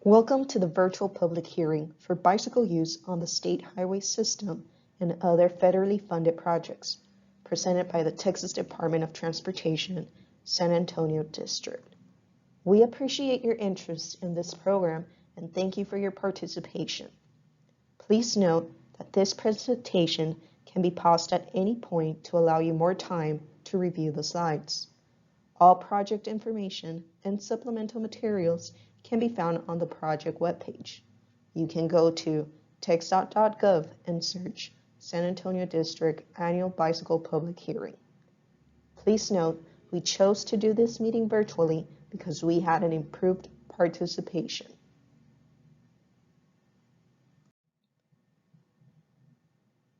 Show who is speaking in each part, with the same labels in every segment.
Speaker 1: Welcome to the virtual public hearing for bicycle use on the state highway system and other federally funded projects, presented by the Texas Department of Transportation, San Antonio District. We appreciate your interest in this program and thank you for your participation. Please note that this presentation can be paused at any point to allow you more time to review the slides. All project information and supplemental materials can be found on the project webpage. You can go to TxDOT.gov and search San Antonio District Annual Bicycle Public Hearing. Please note, we chose to do this meeting virtually because we had an improved participation.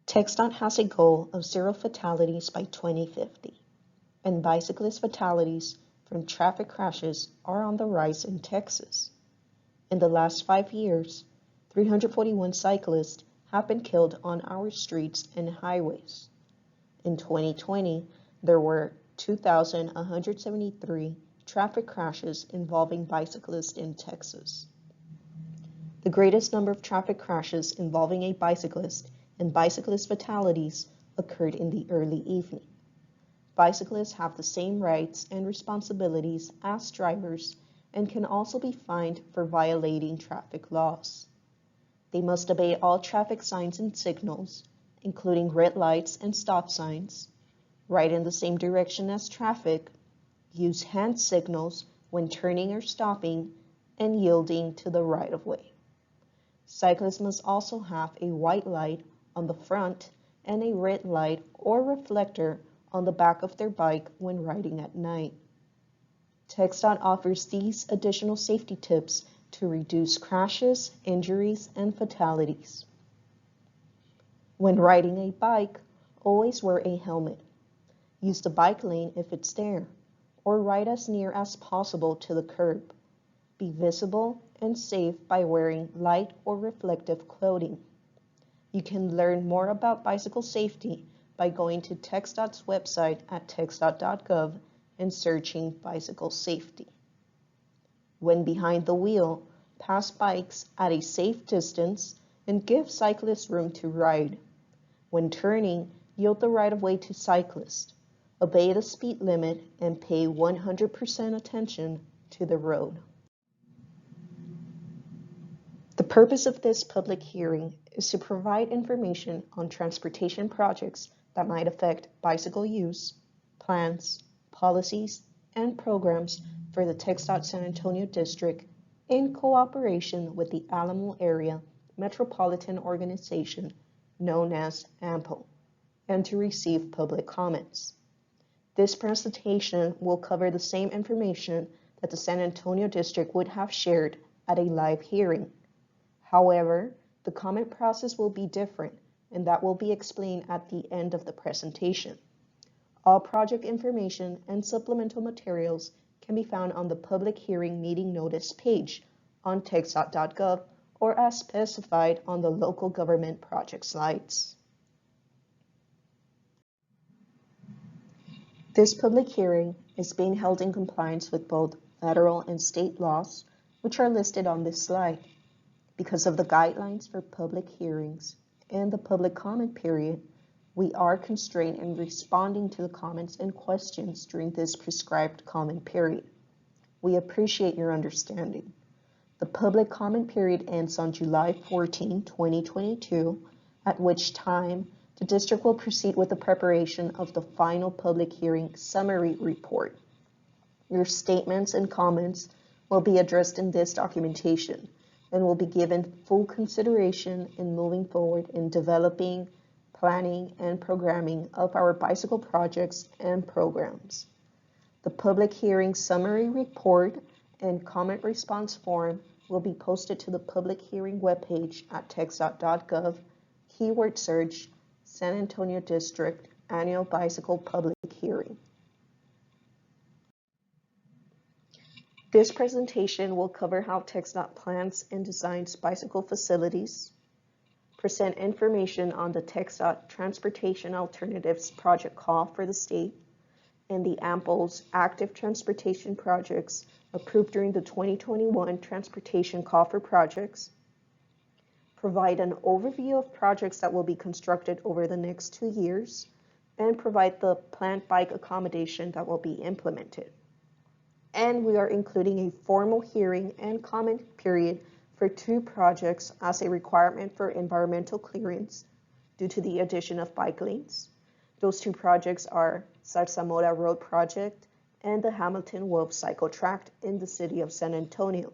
Speaker 1: TxDOT has a goal of 0 fatalities by 2050, and bicyclist fatalities from traffic crashes are on the rise in Texas. In the last 5 years, 341 cyclists have been killed on our streets and highways. In 2020, there were 2,173 traffic crashes involving bicyclists in Texas. The greatest number of traffic crashes involving a bicyclist and bicyclist fatalities occurred in the early evening. Bicyclists have the same rights and responsibilities as drivers and can also be fined for violating traffic laws. They must obey all traffic signs and signals, including red lights and stop signs, ride in the same direction as traffic, use hand signals when turning or stopping, and yielding to the right-of-way. Cyclists must also have a white light on the front and a red light or reflector on the back of their bike when riding at night. TxDOT offers these additional safety tips to reduce crashes, injuries, and fatalities. When riding a bike, always wear a helmet. Use the bike lane if it's there, or ride as near as possible to the curb. Be visible and safe by wearing light or reflective clothing. You can learn more about bicycle safety by going to TxDOT's website at TxDOT.gov and searching bicycle safety. When behind the wheel, pass bikes at a safe distance and give cyclists room to ride. When turning, yield the right-of-way to cyclists. Obey the speed limit and pay 100% attention to the road. The purpose of this public hearing is to provide information on transportation projects that might affect bicycle use, plans, policies, and programs for the TxDOT San Antonio District in cooperation with the Alamo Area Metropolitan Organization known as AAMPO, and to receive public comments. This presentation will cover the same information that the San Antonio District would have shared at a live hearing. However, the comment process will be different, and that will be explained at the end of the presentation. All project information and supplemental materials can be found on the public hearing meeting notice page on TxDOT.gov or as specified on the local government project slides. This public hearing is being held in compliance with both federal and state laws, which are listed on this slide. Because of the guidelines for public hearings and the public comment period, we are constrained in responding to the comments and questions during this prescribed comment period. We appreciate your understanding. The public comment period ends on July 14, 2022, at which time the district will proceed with the preparation of the final public hearing summary report. Your statements and comments will be addressed in this documentation and will be given full consideration in moving forward in developing, planning, and programming of our bicycle projects and programs. The public hearing summary report and comment response form will be posted to the public hearing webpage at TxDOT.gov, keyword search, San Antonio District Annual Bicycle Public Hearing. This presentation will cover how TxDOT plans and designs bicycle facilities, present information on the TxDOT Transportation Alternatives Project Call for the state, and the AAMPO's active transportation projects approved during the 2021 Transportation Call for Projects, provide an overview of projects that will be constructed over the next 2 years, and provide the planned bike accommodation that will be implemented. And we are including a formal hearing and comment period for 2 projects as a requirement for environmental clearance due to the addition of bike lanes. Those 2 projects are Zarzamora Road Project and the Hamilton Wolfe Cycle Tract in the city of San Antonio.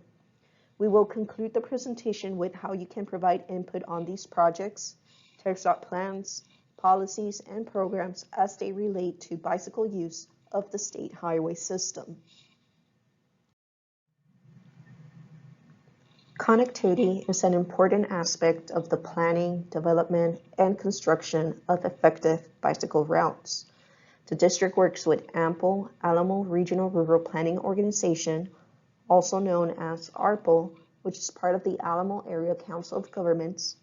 Speaker 1: We will conclude the presentation with how you can provide input on these projects, TxDOT plans, policies, and programs as they relate to bicycle use of the state highway system. Connectivity is an important aspect of the planning, development, and construction of effective bicycle routes. The district works with AAMPO, Alamo Regional Rural Planning Organization, also known as AARPO, which is part of the Alamo Area Council of Governments,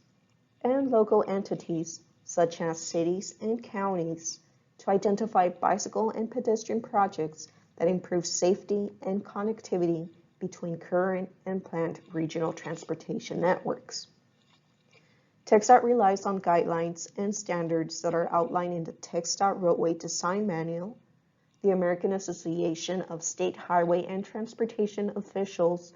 Speaker 1: and local entities such as cities and counties to identify bicycle and pedestrian projects that improve safety and connectivity between current and planned regional transportation networks. TxDOT relies on guidelines and standards that are outlined in the TxDOT Roadway Design Manual, the American Association of State Highway and Transportation Officials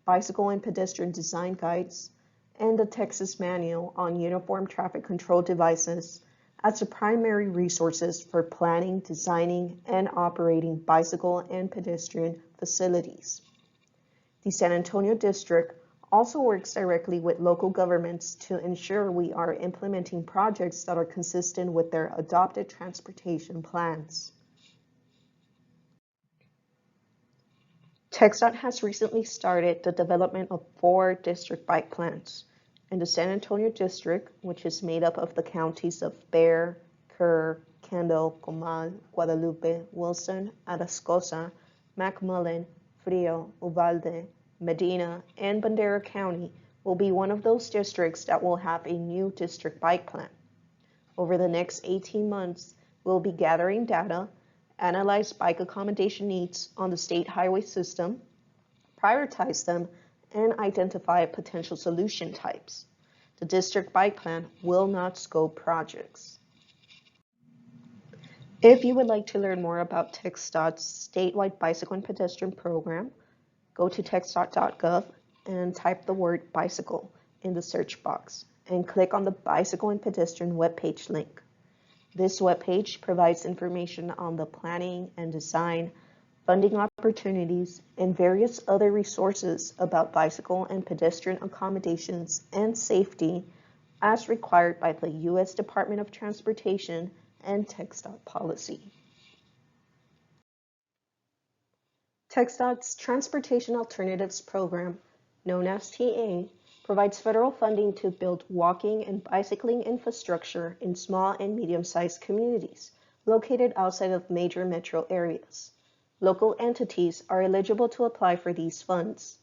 Speaker 1: Bicycle and Pedestrian Design Guides, and the Texas Manual on Uniform Traffic Control Devices as the primary resources for planning, designing, and operating bicycle and pedestrian facilities. The San Antonio District also works directly with local governments to ensure we are implementing projects that are consistent with their adopted transportation plans. TxDOT has recently started the development of 4 district bike plans. In the San Antonio District, which is made up of the counties of Bexar, Kerr, Kendall, Comal, Guadalupe, Wilson, Atascosa, McMullen, Frio, Uvalde, Medina, and Bandera County, will be one of those districts that will have a new district bike plan. Over the next 18 months, we'll be gathering data, analyze bike accommodation needs on the state highway system, prioritize them, and identify potential solution types. The district bike plan will not scope projects. If you would like to learn more about TxDOT's statewide bicycle and pedestrian program, go to TxDOT.gov and type the word bicycle in the search box and click on the bicycle and pedestrian webpage link. This webpage provides information on the planning and design, funding opportunities, and various other resources about bicycle and pedestrian accommodations and safety as required by the U.S. Department of Transportation and TxDOT policy. TxDOT's Transportation Alternatives Program, known as TA, provides federal funding to build walking and bicycling infrastructure in small and medium-sized communities located outside of major metro areas. Local entities are eligible to apply for these funds.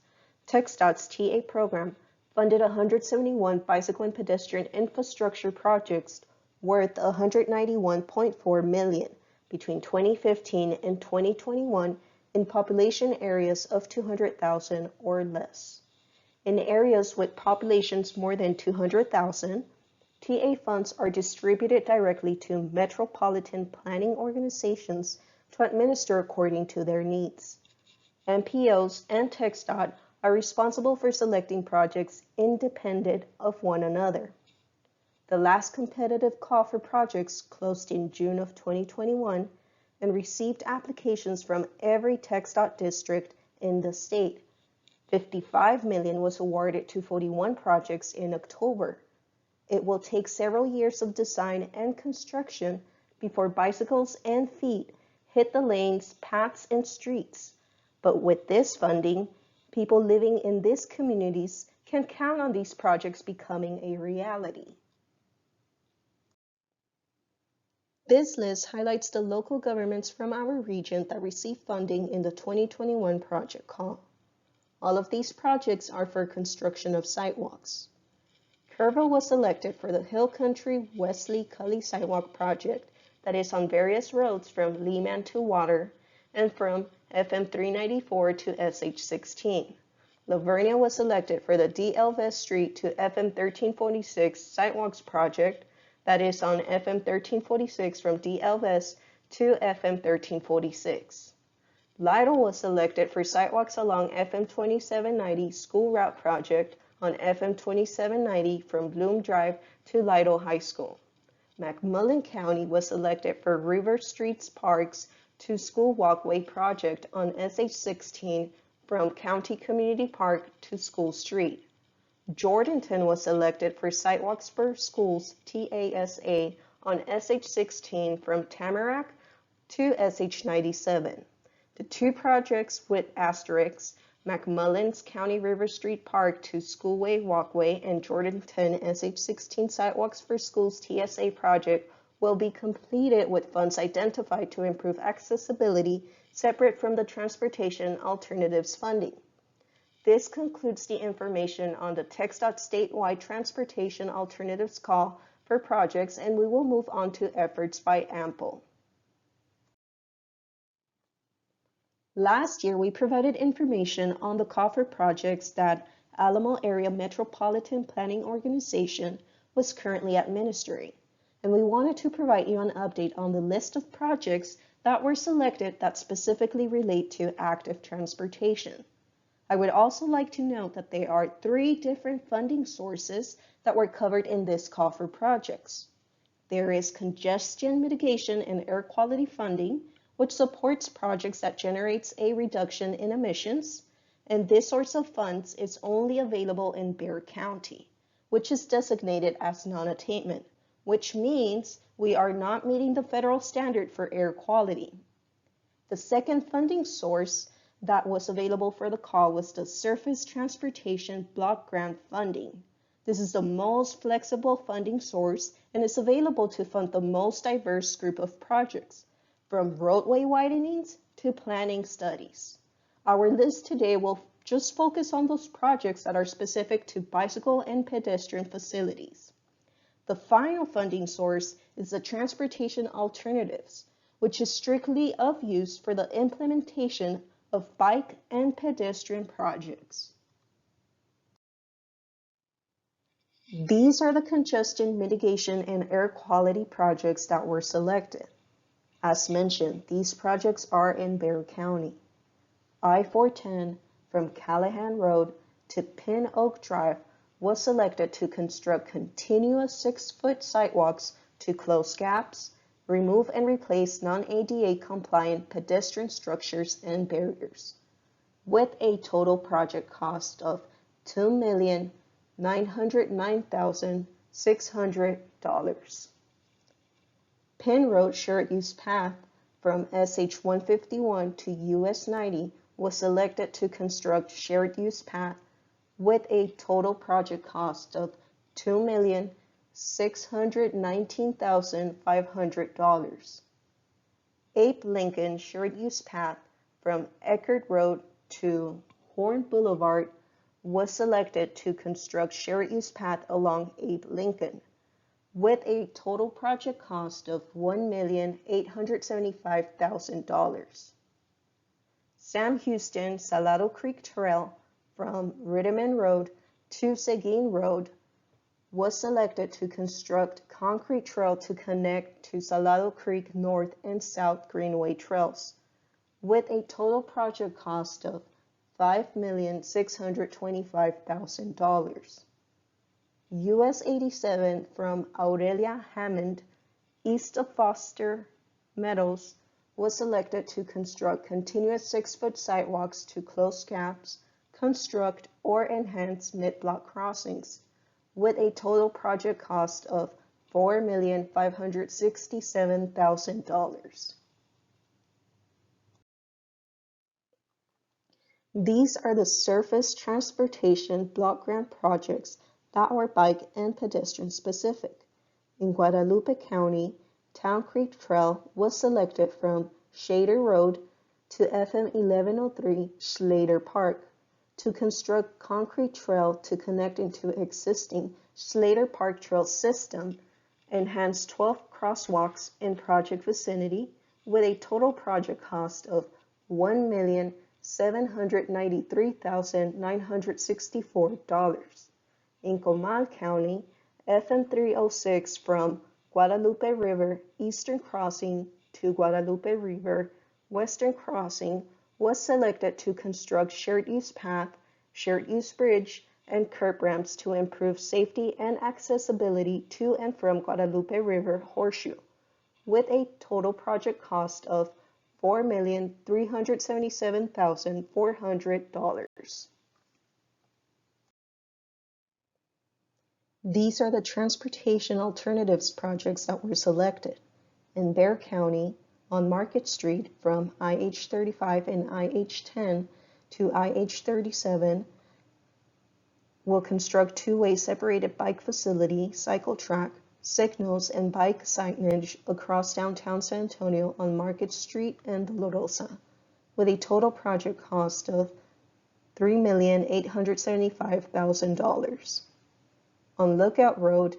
Speaker 1: TxDOT's TA program funded 171 bicycle and pedestrian infrastructure projects worth $191.4 million between 2015 and 2021 in population areas of 200,000 or less. In areas with populations more than 200,000, TA funds are distributed directly to Metropolitan planning organizations to administer according to their needs. MPOs and TxDOT are responsible for selecting projects independent of one another. The last competitive call for projects closed in June of 2021 and received applications from every TxDOT district in the state. $55 million was awarded to 41 projects in October. It will take several years of design and construction before bicycles and feet hit the lanes, paths, and streets. But with this funding, people living in these communities can count on these projects becoming a reality. This list highlights the local governments from our region that received funding in the 2021 project call. All of these projects are for construction of sidewalks. Kerrville was selected for the Hill Country Wesley Cully Sidewalk Project that is on various roads from Lehman to Water and from FM 394 to SH16. Lavernia was selected for the D. Elvis Street to FM 1346 sidewalks project that is on FM 1346 from D. Elvis to FM 1346. Lytle was selected for sidewalks along FM 2790 school route project on FM 2790 from Bloom Drive to Lytle High School. McMullen County was selected for River Streets Parks to School Walkway project on SH16 from County Community Park to School Street. Jordanton was selected for Sidewalks for Schools TASA on SH16 from Tamarack to SH97. The two projects with asterisks, McMullen's County River Street Park to Schoolway Walkway and Jordanton SH16 Sidewalks for Schools TSA project, will be completed with funds identified to improve accessibility separate from the Transportation Alternatives funding. This concludes the information on the TxDOT statewide Transportation Alternatives call for projects, and we will move on to efforts by AAMPO. Last year, we provided information on the call for projects that Alamo Area Metropolitan Planning Organization was currently administering, and we wanted to provide you an update on the list of projects that were selected that specifically relate to active transportation. I would also like to note that there are 3 different funding sources that were covered in this call for projects. There is congestion mitigation and air quality funding, which supports projects that generates a reduction in emissions, and this source of funds is only available in Bexar County, which is designated as non-attainment, which means we are not meeting the federal standard for air quality. The second funding source that was available for the call was the Surface Transportation Block Grant Funding. This is the most flexible funding source and is available to fund the most diverse group of projects, from roadway widenings to planning studies. Our list today will just focus on those projects that are specific to bicycle and pedestrian facilities. The final funding source is the Transportation Alternatives, which is strictly of use for the implementation of bike and pedestrian projects. These are the congestion mitigation and air quality projects that were selected. As mentioned, these projects are in Bexar County. I-410 from Callahan Road to Pin Oak Drive was selected to construct continuous 6-foot sidewalks to close gaps, remove and replace non-ADA compliant pedestrian structures and barriers, with a total project cost of $2,909,600. Penn Road Shared Use Path from SH 151 to US 90 was selected to construct shared use path with a total project cost of $2,619,500. Abe Lincoln Shared Use Path from Eckerd Road to Horn Boulevard was selected to construct shared use path along Abe Lincoln with a total project cost of $1,875,000. Sam Houston Salado Creek Trail from Rittiman Road to Seguin Road was selected to construct concrete trail to connect to Salado Creek North and South Greenway trails with a total project cost of $5,625,000. US 87 from Aurelia Hammond east of Foster Meadows was selected to construct continuous 6-foot sidewalks to close gaps, construct or enhance mid-block crossings with a total project cost of $4,567,000. These are the surface transportation block grant projects that were bike and pedestrian specific. In Guadalupe County, Town Creek Trail was selected from Shader Road to FM 1103 Schlater Park to construct concrete trail to connect into existing Schlater Park Trail system enhance 12 crosswalks in project vicinity with a total project cost of $1,793,964. In Comal County, FM 306 from Guadalupe River Eastern Crossing to Guadalupe River Western Crossing was selected to construct shared use path, shared use bridge, and curb ramps to improve safety and accessibility to and from Guadalupe River Horseshoe, with a total project cost of $4,377,400. These are the transportation alternatives projects that were selected. In Bexar County, on Market Street from IH-35 and IH-10 to IH-37, will construct two-way separated bike facility, cycle track, signals, and bike signage across downtown San Antonio on Market Street and La Rosa, with a total project cost of $3,875,000. On Lookout Road,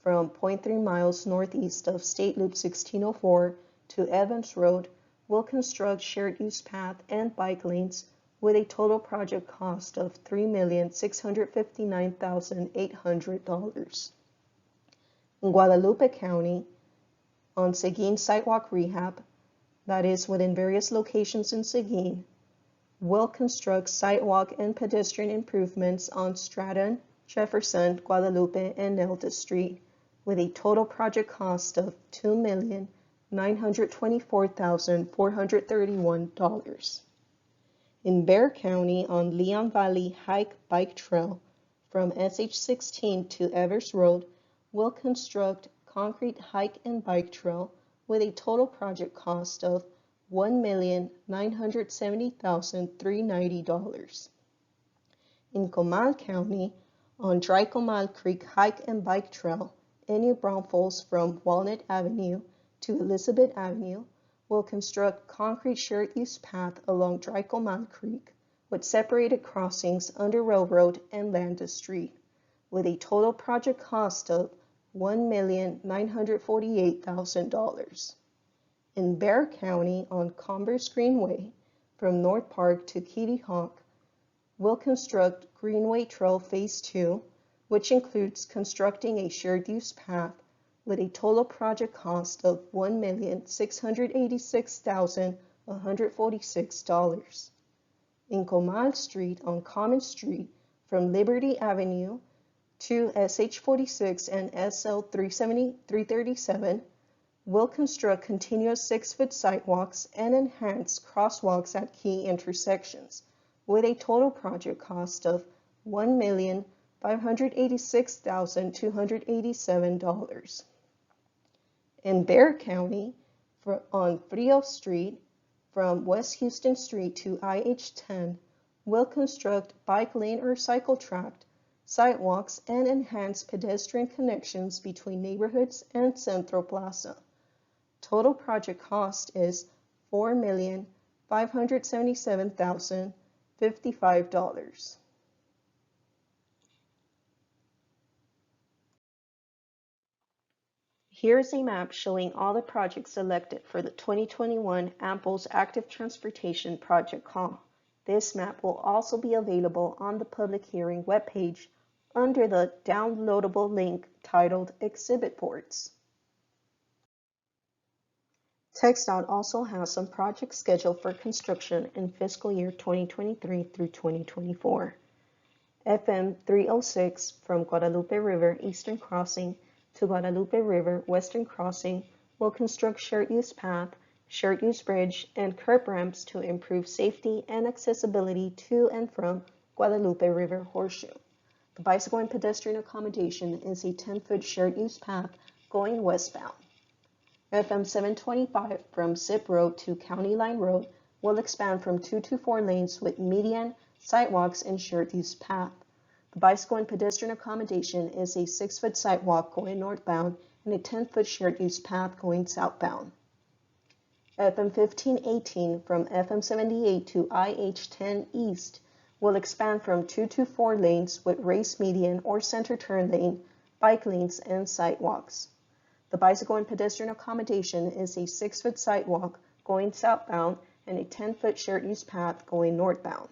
Speaker 1: from 0.3 miles northeast of State Loop 1604 to Evans Road, will construct shared use path and bike lanes with a total project cost of $3,659,800. In Guadalupe County, on Seguin Sidewalk Rehab, that is within various locations in Seguin, will construct sidewalk and pedestrian improvements on Stratton, Jefferson, Guadalupe, and Nelda Street, with a total project cost of $2,924,431. In Bexar County, on Leon Valley Hike Bike Trail, from SH-16 to Evers Road, will construct concrete hike and bike trail with a total project cost of $1,970,390. In Comal County, on Dry Comal Creek Hike and Bike Trail in New Braunfels from Walnut Avenue to Elizabeth Avenue, will construct concrete shared use path along Dry Comal Creek with separated crossings under Railroad and Landis Street, with a total project cost of $1,948,000. In Bexar County, on Commerce Greenway from North Park to Kitty Hawk, will construct Greenway Trail Phase 2, which includes constructing a shared use path with a total project cost of $1,686,146. In Comal Street, on Common Street, from Liberty Avenue to SH-46 and SL-337, will construct continuous 6-foot sidewalks and enhance crosswalks at key intersections, with a total project cost of $1,586,287. In Bexar County, on Frio Street, from West Houston Street to IH-10, will construct bike lane or cycle track, sidewalks, and enhance pedestrian connections between neighborhoods and Central Plaza. Total project cost is $4,577,055. Here's a map showing all the projects selected for the 2021 AAMPO's Active Transportation Project Call. This map will also be available on the public hearing webpage under the downloadable link titled Exhibit Boards. TxDOT also has some projects scheduled for construction in fiscal year 2023 through 2024. FM 306 from Guadalupe River Eastern Crossing to Guadalupe River Western Crossing will construct shared use path, shared use bridge, and curb ramps to improve safety and accessibility to and from Guadalupe River Horseshoe. The bicycle and pedestrian accommodation is a 10-foot shared use path going westbound. FM 725 from Zip Road to County Line Road will expand from 2 to 4 lanes with median, sidewalks, and shared use path. The bicycle and pedestrian accommodation is a 6-foot sidewalk going northbound and a 10-foot shared use path going southbound. FM 1518 from FM 78 to IH-10 East will expand from 2 to 4 lanes with raised median or center turn lane, bike lanes, and sidewalks. The bicycle and pedestrian accommodation is a 6-foot sidewalk going southbound and a 10-foot shared use path going northbound.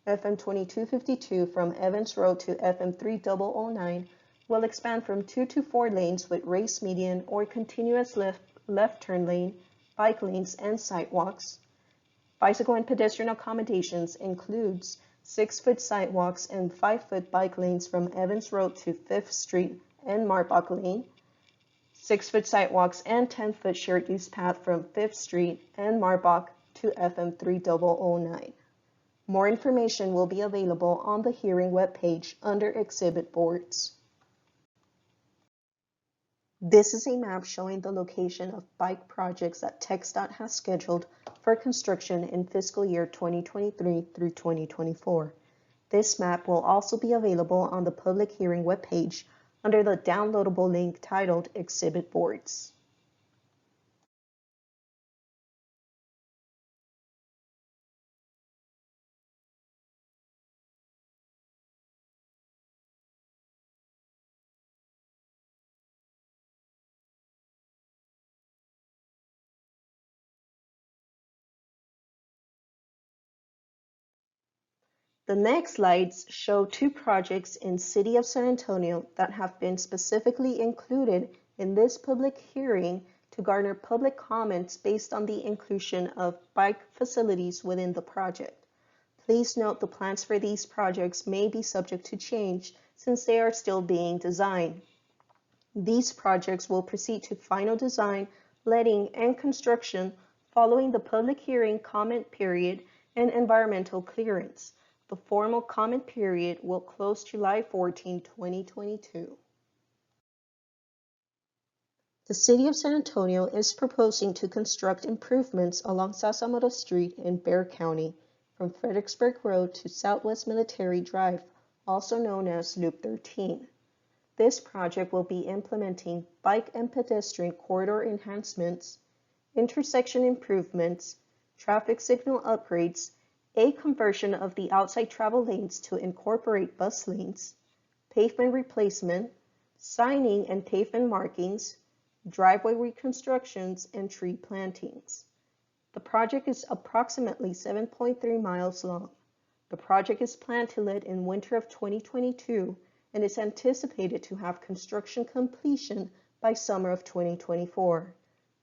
Speaker 1: FM 2252 from Evans Road to FM 3009 will expand from 2 to 4 lanes with raised median or continuous left turn lane, bike lanes, and sidewalks. Bicycle and pedestrian accommodations includes 6-foot sidewalks and 5-foot bike lanes from Evans Road to 5th Street and Marbach Lane, 6-foot sidewalks and 10-foot shared use path from 5th Street and Marbach to FM 3009. More information will be available on the hearing webpage under Exhibit Boards. This is a map showing the location of bike projects that TxDOT has scheduled for construction in fiscal year 2023 through 2024. This map will also be available on the public hearing webpage under the downloadable link titled Exhibit Boards. The next slides show 2 projects in City of San Antonio that have been specifically included in this public hearing to garner public comments based on the inclusion of bike facilities within the project. Please note the plans for these projects may be subject to change since they are still being designed. These projects will proceed to final design, letting, and construction following the public hearing comment period and environmental clearance. The formal comment period will close July 14, 2022. The City of San Antonio is proposing to construct improvements along Zarzamora Street in Bexar County from Fredericksburg Road to Southwest Military Drive, also known as Loop 13. This project will be implementing bike and pedestrian corridor enhancements, intersection improvements, traffic signal upgrades, a conversion of the outside travel lanes to incorporate bus lanes, pavement replacement, signing and pavement markings, driveway reconstructions, and tree plantings. The project is approximately 7.3 miles long. The project is planned to let in winter of 2022 and is anticipated to have construction completion by summer of 2024.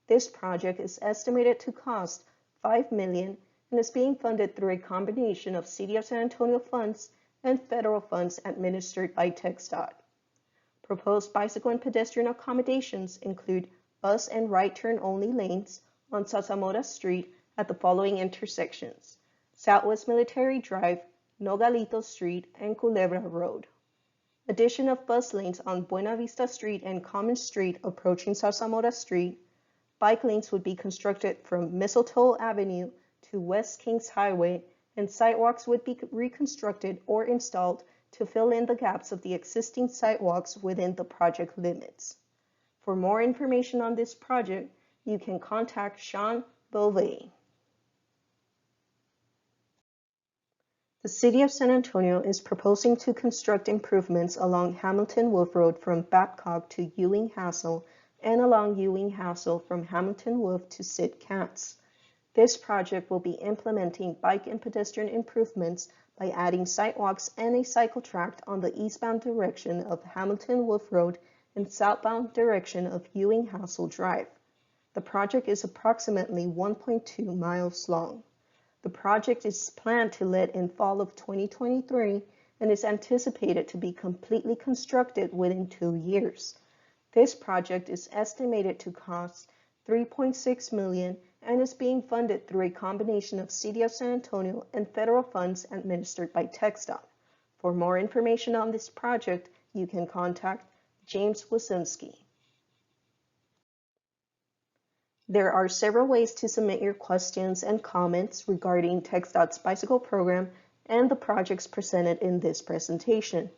Speaker 1: This project is estimated to cost $5 million and is being funded through a combination of City of San Antonio funds and federal funds administered by TxDOT. Proposed bicycle and pedestrian accommodations include bus and right turn only lanes on Zarzamora Street at the following intersections: Southwest Military Drive, Nogalito Street, and Culebra Road. Addition of bus lanes on Buena Vista Street and Common Street approaching Zarzamora Street. Bike lanes would be constructed from Mistletoe Avenue to West Kings Highway, and sidewalks would be reconstructed or installed to fill in the gaps of the existing sidewalks within the project limits. For more information on this project, you can contact Sean Beauvais. The City of San Antonio is proposing to construct improvements along Hamilton-Wolfe Road from Babcock to Ewing-Hassel and along Ewing-Hassel from Hamilton-Wolfe to Sid Katz. This project will be implementing bike and pedestrian improvements by adding sidewalks and a cycle track on the eastbound direction of Hamilton-Wolfe Road and southbound direction of Ewing-Hassel Drive. The project is approximately 1.2 miles long. The project is planned to let in fall of 2023 and is anticipated to be completely constructed within 2 years. This project is estimated to cost $3.6 million and is being funded through a combination of City of San Antonio and federal funds administered by TxDOT. For more information on this project, you can contact James Wasinski. There are several ways to submit your questions and comments regarding TxDOT's bicycle program and the projects presented in this presentation.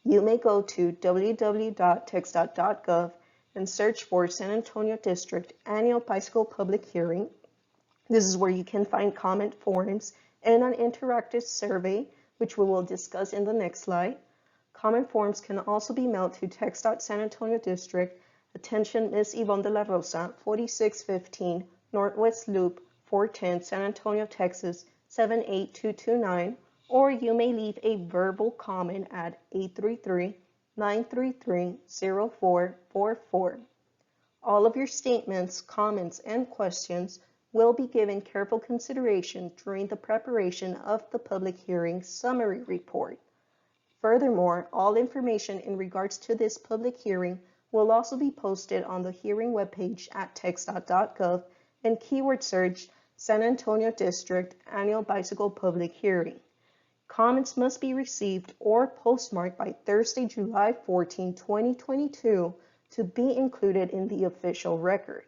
Speaker 1: You may go to www.txdot.gov and search for San Antonio District Annual Bicycle Public Hearing. This is where you can find comment forms and an interactive survey, which we will discuss in the next slide. Comment forms can also be mailed to TxDOT San Antonio District Attention, Ms. Yvonne de la Rosa, 4615 Northwest Loop, 410 San Antonio, Texas, 78229, or you may leave a verbal comment at 833-933-0444. All of your statements, comments, and questions will be given careful consideration during the preparation of the public hearing summary report. Furthermore, all information in regards to this public hearing will also be posted on the hearing webpage at TxDOT.gov and keyword search San Antonio District Annual Bicycle Public Hearing. Comments must be received or postmarked by Thursday, July 14, 2022 to be included in the official record.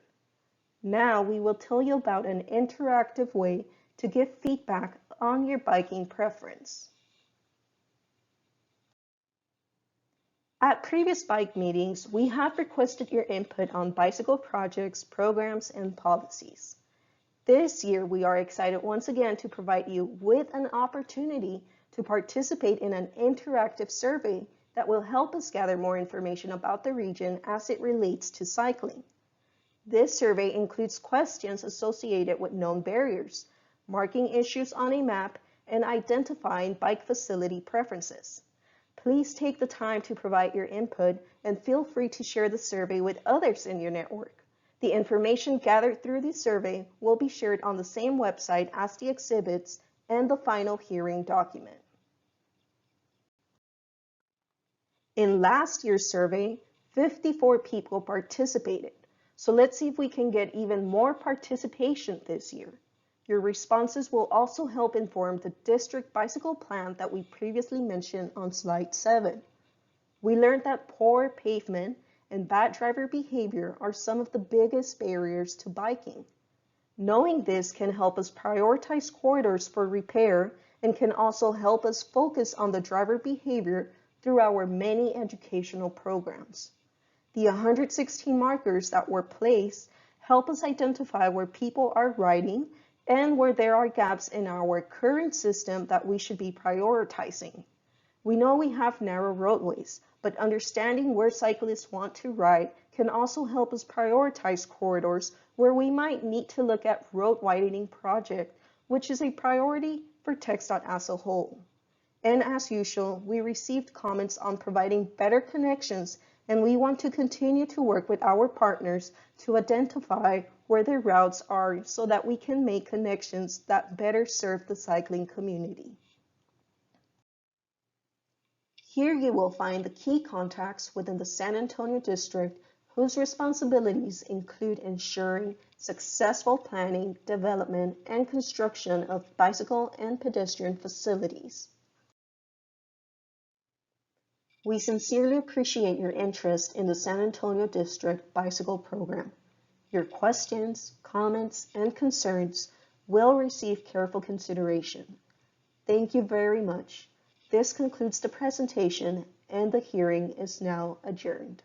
Speaker 1: Now we will tell you about an interactive way to give feedback on your biking preference. At previous bike meetings, we have requested your input on bicycle projects, programs, and policies. This year, we are excited once again to provide you with an opportunity to participate in an interactive survey that will help us gather more information about the region as it relates to cycling. This survey includes questions associated with known barriers, marking issues on a map, and identifying bike facility preferences. Please take the time to provide your input and feel free to share the survey with others in your network. The information gathered through the survey will be shared on the same website as the exhibits and the final hearing document. In last year's survey, 54 people participated. So let's see if we can get even more participation this year. Your responses will also help inform the district bicycle plan that we previously mentioned on slide 7. We learned that poor pavement and bad driver behavior are some of the biggest barriers to biking. Knowing this can help us prioritize corridors for repair and can also help us focus on the driver behavior through our many educational programs. The 116 markers that were placed help us identify where people are riding and where there are gaps in our current system that we should be prioritizing. We know we have narrow roadways, but understanding where cyclists want to ride can also help us prioritize corridors where we might need to look at road widening project, which is a priority for TxDOT as a whole. And as usual, we received comments on providing better connections, and we want to continue to work with our partners to identify where their routes are so that we can make connections that better serve the cycling community. Here you will find the key contacts within the San Antonio district whose responsibilities include ensuring successful planning, development, and construction of bicycle and pedestrian facilities. We sincerely appreciate your interest in the San Antonio District Bicycle Program. Your questions, comments, and concerns will receive careful consideration. Thank you very much. This concludes the presentation, and the hearing is now adjourned.